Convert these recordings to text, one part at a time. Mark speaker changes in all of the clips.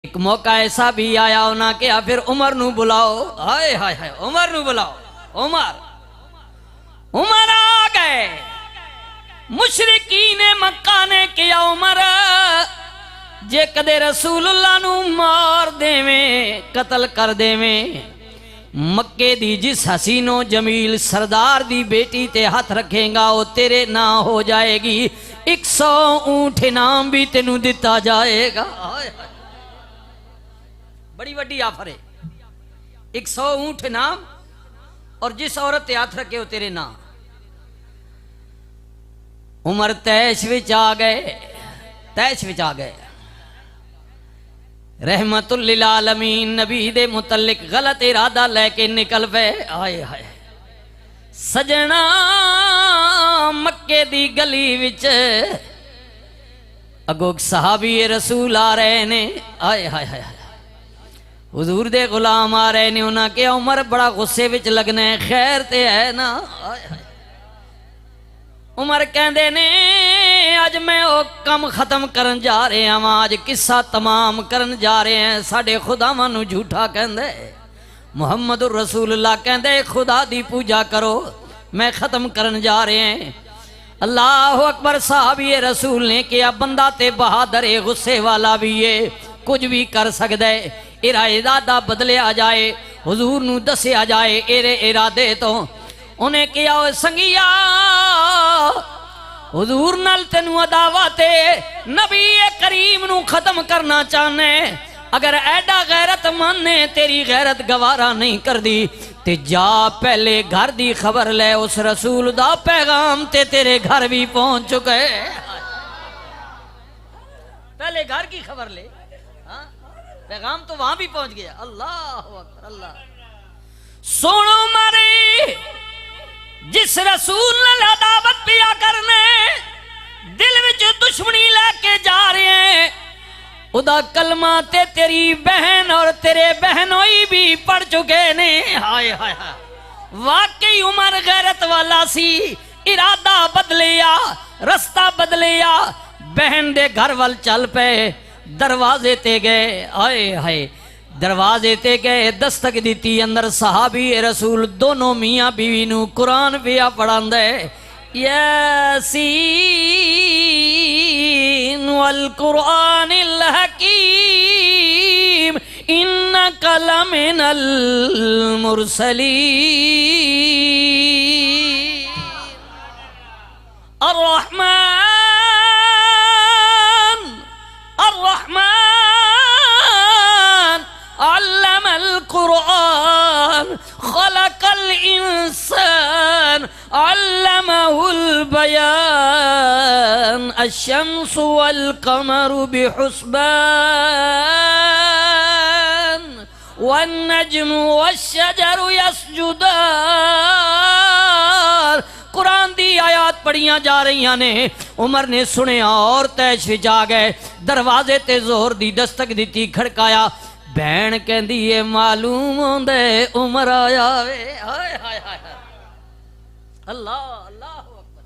Speaker 1: एक मौका ऐसा भी आया उन्हें कहा फिर उमर नू बुलाओ। हाय हाय हाय, उमर नू बुलाओ। उमर आ गए। मुशरिकीन मक्का ने किया उमर जे कदे रसूलुल्लाह नू मार देवें, कतल कर देवें, मक्के दी जिस हसीनो जमील सरदार दी बेटी ते हाथ रखेगा वो तेरे ना हो जाएगी। 100 ऊंट इनाम भी तेनू दिता जाएगा। बड़ी वड्डी आफर है। 100 ऊंट इनाम और जिस औरत ते हाथ रखे हो तेरे ना। उमर तैश विच आ गए, तैश विच आ गए। रहमतुल लिल आलमीन नबी दे मुतल्लिक गलत इरादा लेके निकल पे। आए हाय सजना मक्के दी गली विच अगो सहाबी रसूल आ रहे ने। आए हाय हाय हुजूर दे गुलाम आ रहे ने। उन्हें कहा उमर बड़ा गुस्से विच लगना है, खैर ते है ना। आए हाय उमर कहते ने अज मैं वो कम खत्म करन जा रहे हैं, आज किस्सा तमाम करन जा रहे हैं। साडे खुदावां नू झूठा कहंदे, मुहम्मद रसूलुल्लाह कहंदे खुदा दी पूजा करो, मैं खत्म करन जा रहे हैं। अल्लाह अकबर। साहबी रसूल ने कहा बंदा ते बहादुर है, गुस्से वाला भी है, कुछ भी कर सकता है। इरादा बदलिया जाए, हुजूर नू दसिया जाए एरे इरादे तो। उन्हें कहा संगिया हुजूर नाल तेनू अदावत है, नबी करीम नू खत्म करना चाहने, अगर ऐडा गैरतमंद ने तेरी गैरत गवारा नहीं कर दी ते जा पहले घर दी खबर ले, उस रसूल दा पैगाम ते तेरे घर भी पहुंच चुके। पहले घर की खबर ले, पैगाम तो वहां भी पहुंच गया। अल्लाह अकबर। अल्लाह सुनो मारे जिस रसूल ने अदावत पिया करने दिल विच दुश्मनी लेके जा रहे हैं, उदा कलमा ते तेरी बहन और तेरे बहनोई भी पढ़ चुके ने। हाय हाय हाय वाकई उमर गैरत वाला सी। इरादा बदलिया, रास्ता बदलिया, बहन दे घर वाल चल पे। दरवाजे ते गए। आए हाय दरवाजे ते गए, दस्तक दी। अंदर सहाबी रसूल दोनों मियाँ बीवी नू कुरान पिया पढ़ांदे। यासीन वल कुरानिल हकीम इन्नका लमिनल मुरसलीन। अर्रहमान अल्लमल कुरान खलकल इंसान अल्लमहुल बयान अश्शम्सु वल कमरु बिहुस्बान वन नज्मु वश्शजरु यस्जुदान। कुरान दी आयात पढ़िया जा रही ने। उमर ने सुनिया और तैश विच आ गए। दरवाजे ते जोर दी दस्तक दी, खड़काया। भैन कहंदी है मालूम होंदे उमर आया वे। हाय हाय हाय अल्लाह अल्लाह अकबर।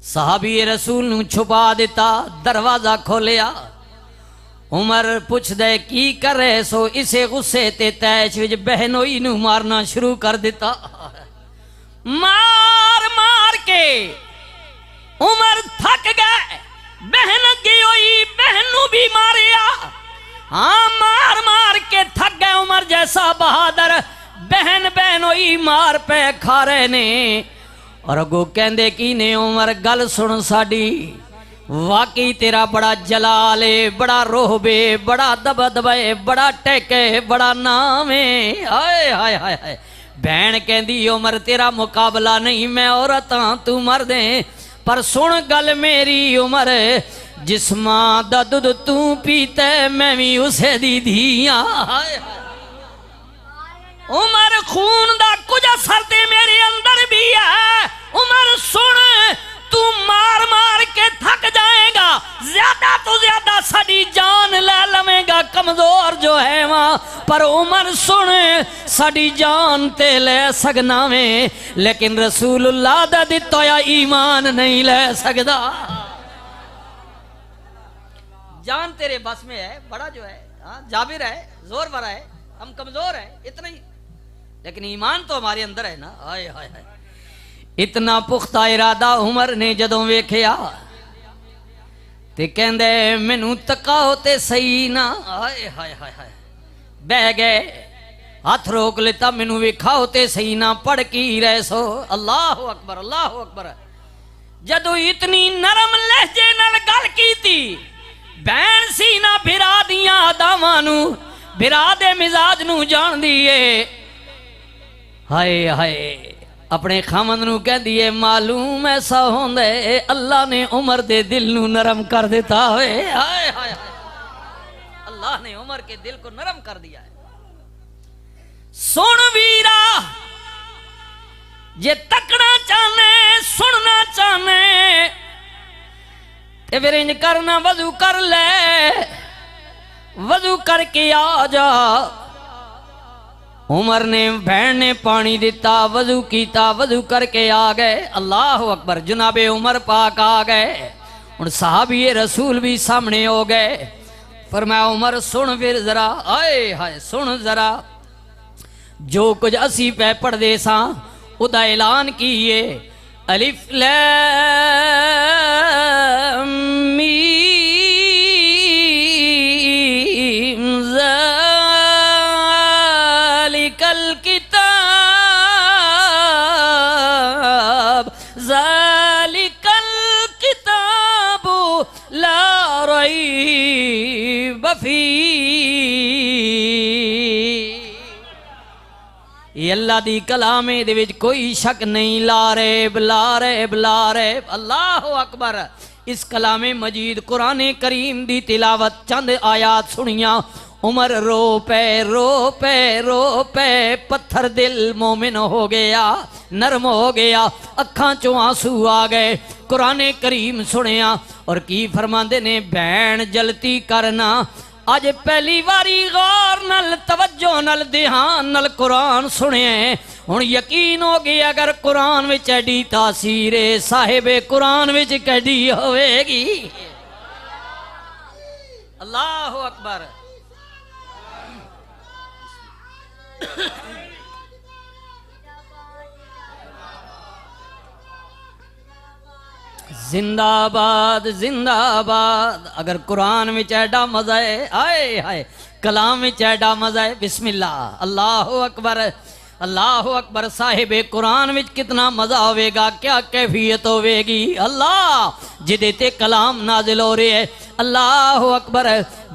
Speaker 1: सहाबी रसूल नू छुपा दिता, दरवाजा खोलिया। उमर पुछदे की कर रहे सो? इसे गुस्से ते तैश विच बहनोई नू मारना शुरू कर दिता। मार मार के उमर थक गए। बहन अगे होई, बहन नू भी मारिया। हाँ मार मार के थक गए। उमर जैसा बहादुर बहन बहनोई मार पे खा रहे ने। और अगो कहंदे की ने उमर गल सुन साडी, वाकई तेरा बड़ा जलाल है, बड़ा रोहबे, बड़ा दबदबे, बड़ा टेके, बड़ा नाम है। हाय हाय हाय हाय। बहन कहंदी उमर तेरा मुकाबला नहीं, मैं औरत हाँ तू मर्द है। पर सुन गल मेरी उमर, जिस मां दा दुध तू पीते मैं भी उसे दी धिया। उमर खून दा कुछ असर ते मेरे अंदर भी है। उमर सुन तू मार मार के थक जाएगा, ज्यादा तो ज्यादा साडी जान ले लवेगा, कमजोर जो है वहां। पर उमर सुन साडी जान ते ले सकना वे, लेकिन रसूलुल्लाह दा दिता होया ईमान नहीं ले सकदा। जान तेरे बस में है, बड़ा जो है। हाँ, जाबिर है, जोर भरा है, हम कमजोर हैं, इतना ही, लेकिन ईमान तो हमारे अंदर है ना। हाय हाय हाय, इतना पुख्ता इरादा उमर ने जदों वेख्या ते कहंदे मैनू तकाओ ते सही ना। हाय हाय हाय हाय, बह गए, हाथ रोक लेता, मैनू वेखाओ ते सही ना, पढ़ की रहे सो। अल्लाह अकबर, अल्लाह अकबर। जदों इतनी नरम लहजे नाल गल कीती, भैन सी ना भिरा दियां अदावां नू, भिरा दे मिजाज नू जान दिए। हाय हाय, अपने खामन नू कहदी है मालूम ऐसा होंदा है अल्लाह ने उमर दे दिल नू नरम कर देता है। हाय हाय हाय, अल्लाह ने उमर के दिल को नरम कर दिया है। सुन वीरा, जे तकना चाहने, सुनना चाहने, ते फिर इंज करना, वजू कर ले, वजू करके आ जा। उमर ने, बहन ने पानी दिता, वजू कीता, वजू करके आ गए। अल्लाह अकबर, जनाबे उमर पाक आ गए। हुण सहाबी रसूल भी सामने हो गए। फरमाया उमर सुन फिर जरा, आए हाय सुन जरा, जो कुछ असी पै पढ़दे सां उदा ऐलान कीए। अलिफ लैम मीम ज़ालिकल किताब, ज़ालिकल किताबु ला रैब फी। ये अल्लाह दी कलाम दे विच कोई शक नहीं। लारे बलारे बलारे, अल्लाह अकबर। इस कलामे मजीद कुरान करीम दी तिलावत चंद आयात सुनिया, उमर रो पे रो पे रो पे, पत्थर दिल मोमिन हो गया, नरम हो गया, अखां चों आंसू आ गए। कुरान करीम सुनिया और की फरमांदे ने, भैन जलती करना, अज पहली बारी गौर नल, तवज्जो नल, ध्यान नल कुरान सुने। हुण यकीन हो गया अगर कुरान विच एडी तासीर है, साहिबे कुरान विच कैडी होवेगी। अल्लाह अकबर। जिंदाबाद जिंदाबाद। अगर कुरान में एडा मजा है, आए हाय, कलाम में एडा मजा है, बिस्मिल्लाह, अल्लाह अकबर, अल्लाह अकबर। साहिबे कुरान में कितना मजा होवेगा, क्या कैफियत होवेगी। अल्लाह जिदे ते कलाम नाजिल हो रहे है, अल्लाह अकबर।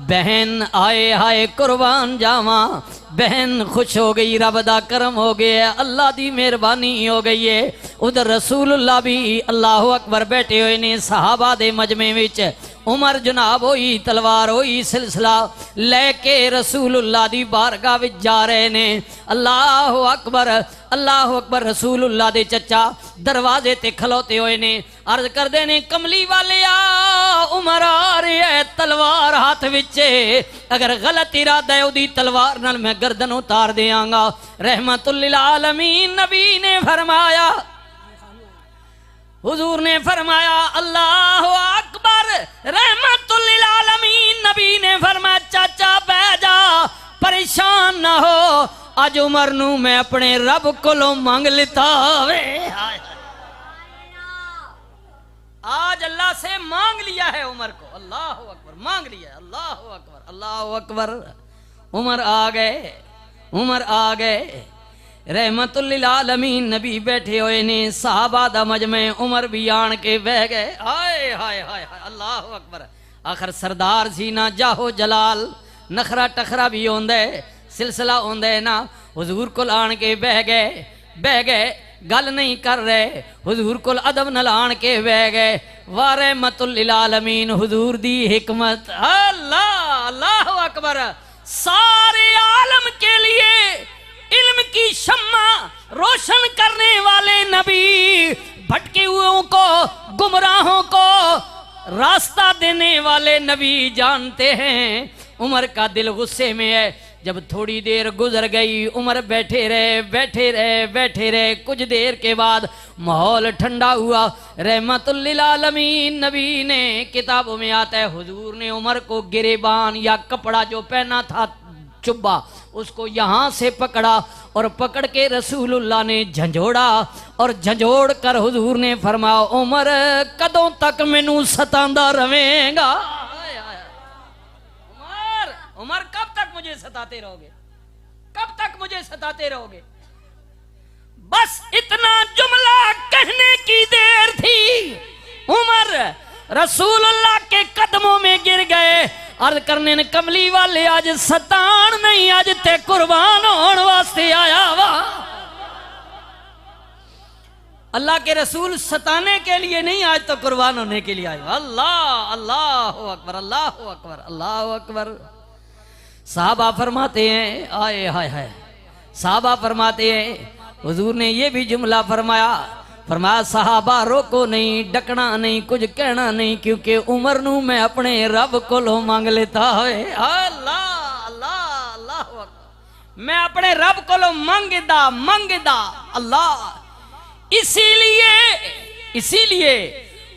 Speaker 1: बहन आए हाय कुर्बान जावा, बहन खुश हो गई, रब दा करम हो गया, अल्लाह दी मेहरबानी हो गई है। उधर रसूलुल्लाह भी अल्लाह अकबर बैठे हुए ने सहाबा दे मजमे विच। उमर जनाब होई तलवार होई सिलसिला लेके रसूलुल्लाह दी बारगाह विच जा रहे ने। अल्लाह अकबर, अल्लाह अकबर। रसूलुल्लाह दे चचा दरवाजे ते खलोते हुए ने, अर्ज करदे ने कमली वाले आ, उमर आ रही है तलवार हाथ विच, अगर गलत इरादा है उदी तलवार नाल मैं गर्दन उतार देंगा। रहमतुल लिल आलमीन नबी ने फरमाया, हुजूर ने फरमाया अल्लाह अकबर। रहमतुल लिल आलमीन नबी ने फरमाया चाचा बह जा, परेशान ना हो, अज उमर नू मैं अपने रब कोलों मांग लिता वे। आज अल्लाह से मांग लिया है उमर को, अल्लाह अकबर, मांग लिया है, अल्लाह अकबर, अल्लाह अकबर। उमर आ गए, उमर आ गए। रहमतुल लिल आलमीन नबी बैठे हुए ने, सहाबा दा मजमे, उमर भी आन के बह गए। हाय हाय हाय, अल्लाह अकबर। आखिर सरदार सी ना, जाहो जलाल, नखरा टखरा भी होंदा है, सिलसिला होंदा है ना। हुजूर कोल आन के बह गए, बह गए, गल नहीं कर रहे, हुजूर कोल अदब नाल आन के बह गए। वा रहमतुल लिल आलमीन, हुजूर दी हिकमत, अल्लाह अल्लाह अकबर। सारे आलम के लिए इल्म की शम्मा रोशन करने वाले नबी, भटके हुओं को, गुमराहों को रास्ता देने वाले नबी जानते हैं। उमर का दिल गुस्से में है, जब थोड़ी देर गुजर गई, उमर बैठे रहे बैठे रहे बैठे रहे। कुछ देर के बाद माहौल ठंडा हुआ। रहमतुल लिल आलमीन नबी ने, किताबों में आता है, हुजूर ने उमर को गिरेबान या कपड़ा जो पहना था चुब्बा, उसको यहाँ से पकड़ा और पकड़ के रसूलुल्लाह ने झंझोड़ा और झंझोड़ कर हुजूर ने फरमाया, उमर कदों तक मैनू सतांदा रवेगा? उमर उमर कब तक मुझे सताते रहोगे? कब तक मुझे सताते रहोगे? बस इतना जुमला कहने की देर थी, उमर रसूलुल्लाह के कदमों में गिर गए। अर्ज करने ने, कमली वाले आज सतान नहीं, आज ते कुर्बान होने वास्ते आया वा। अल्लाह के रसूल सताने के लिए नहीं, आज तो कुर्बान होने के लिए आया। अल्लाह अल्लाह अकबर अल्लाह अकबर अल्लाह अकबर। साहबा फरमाते हैं, आए हाय हाय, साहबा फरमाते हैं हुजूर ने ये भी जुमला फरमाया, फरमाया साहबा रोको नहीं, डकना नहीं, कुछ कहना नहीं, क्योंकि उमर नू मैं अपने रब कोलों मांग लेता है। अल्लाह अल्लाह अल्लाह, मैं अपने रब कोलों मंगदा अल्लाह। इसीलिए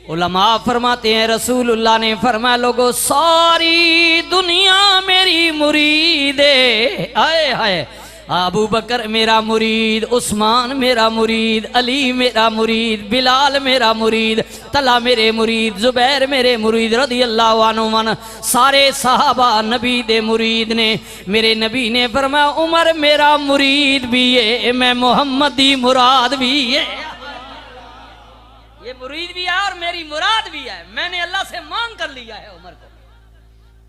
Speaker 1: उलमा फरमाते हैं, रसूलुल्लाह ने फरमाया, लोगों सारी दुनिया मेरी मुरीद है। आए हाय, अबू बकर मेरा मुरीद, उस्मान मेरा मुरीद, अली मेरा मुरीद, बिलाल मेरा मुरीद, तला मेरे मुरीद, जुबैर मेरे मुरीद रदी अल्लाह अन्हुम। सारे सहाबा नबी दे मुरीद ने। मेरे नबी ने फरमाया, उमर मेरा मुरीद भी है, मैं मोहम्मद दी मुराद भी है। ये मुरीद भी है और मेरी मुराद भी है। मैंने अल्लाह से मांग कर लिया है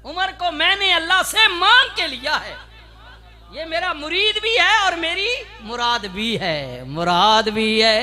Speaker 1: उमर को मैंने अल्लाह से मांग के लिया है। ये मेरा मुरीद भी है और मेरी मुराद भी है, मुराद भी है।